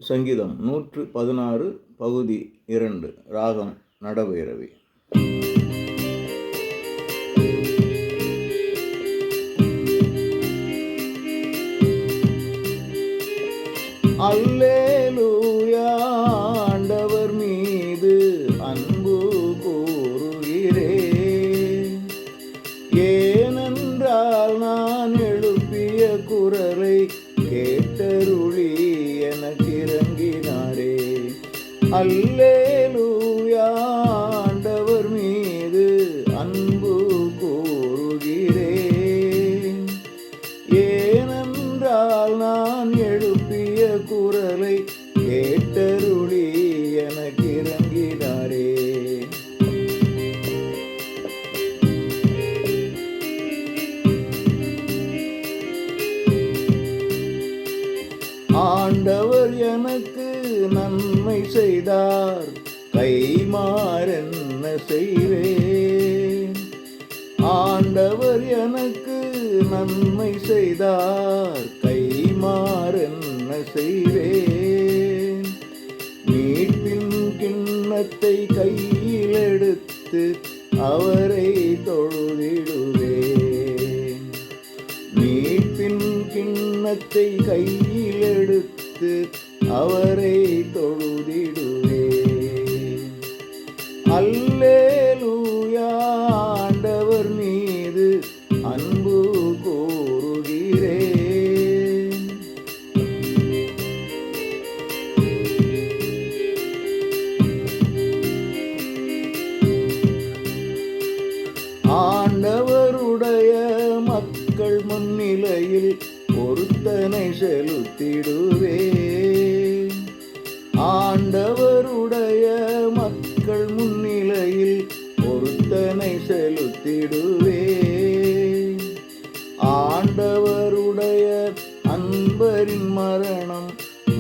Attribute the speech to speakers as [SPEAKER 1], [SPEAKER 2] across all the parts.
[SPEAKER 1] சங்கீதம் 116 பகுதி 2 ராகம் நடபைரவி. அல்லேலூயா, ஆண்டவர் மீது அன்பு கூறுகிறேன். ஏனென்றால் நான் எழுப்பிய குரலை கேட்டருளி எனக்கு இறங்கினாரே. அல்லேலூயா, ஆண்டவர் மீது அன்பு கூறுகிறேன். ஏனென்றால் நான் எழுப்பிய குரலை கேட்டருளி எனக்கு இறங்கினாரே. ஆண்டவர் எனக்கு நன்மை செய்தார், கைமாறென்ன செய்வேன். ஆண்டவர் எனக்கு நன்மை செய்தார், கைமாறென்ன செய்வேன். மீட்பின் கிண்ணத்தை கையில் எடுத்து அவரை தொழுதிடுவேன். மீட்பின் கிண்ணத்தை கையில் எடுத்து அவரை தொழுதிடுவேன். அல்லேலூயா, ஆண்டவர் மீது அன்பு கூறுகிறேன். ஆண்டவருடைய மக்கள் முன்னிலையில் பொருத்தனை செலுத்திடுவேன். ஆண்டவருடைய மக்கள் முன்னிலையில் பொருத்தனை செலுத்திடுவேன். ஆண்டவருடைய அன்பரின் மரணம்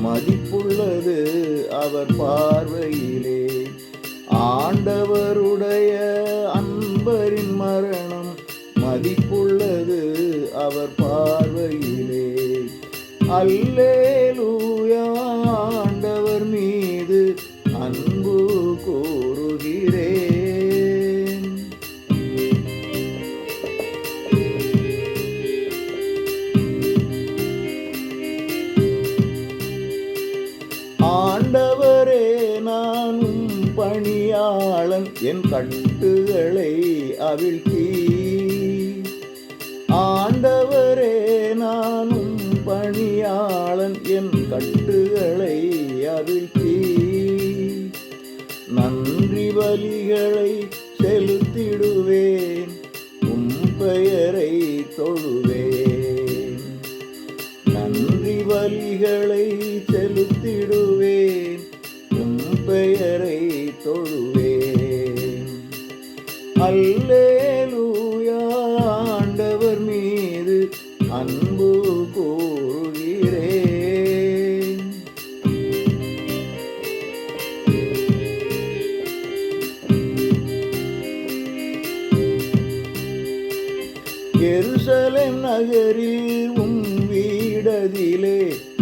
[SPEAKER 1] மதிப்புள்ளது அவர் பார்வையிலே. ஆண்டவருடைய அன்பரின் மரணம் மதிப்புள்ளது அவர் பார்வையிலே. அல்லேலூயா, ஆண்டவர் மீது அன்பு கூறுகிறேன். ஆண்டவரே, நானும் பணியாளன், என் கட்டுகளை அவிழ்த்தி. ஆண்டவரே, நானும் பணியாளன், என் கட்டுகளை அவிழ்த்தி. நன்றி பலிகளை செலுத்திடுவேன், உம் பெயரை தொழுவேன். நன்றி பலிகளை செலுத்திடுவேன், உம் பெயரை தொழுவேன். அல்லேலூயா, ஆண்டவர் மீது அன்பு கூறுகிறேன். எருசலேம் நகரில் உம் வீடதிலே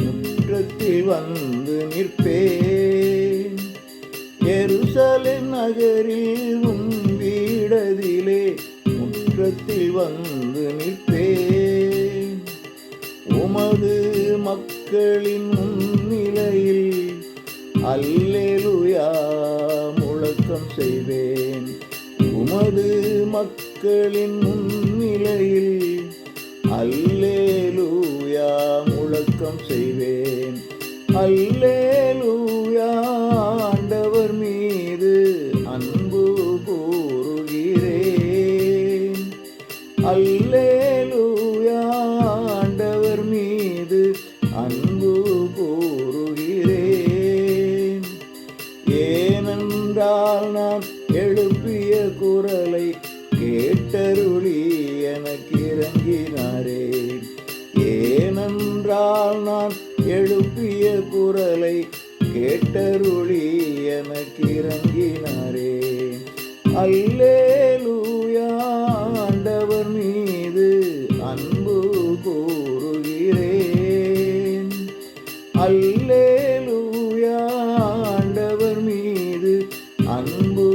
[SPEAKER 1] முற்றத்தில் வந்து நிற்பேன். எருசலேம் நகரில் உம் வீடதிலே முற்றத்தில் வந்து நிற்பேன். உமது மக்களின் முன்னிலையில் அல்லேலூயா முழக்கம் செய்வேன். உமது மக்களின் முன்னிலையில் அல்லேலூயா முழக்கம் செய்வேன். அல்லேலூயா, ஆண்டவர் மீது அன்பு கூறுகிறேன். அல்லேலூயா, ஆண்டவர் மீது அன்பு கூறுகிறேன். ஏனென்றால் நான் எழுப்பிய குரலை கேட்டருளி எனக்கு இறங்கினாரே. ஏனென்றால் நான் எழுப்பிய குரலை கேட்டருளி எனக்கு இறங்கினாரே. அல்லேலூயா, ஆண்டவர் மீது அன்பு கூறுகிறேன். அல்லேலூயா. அன்பு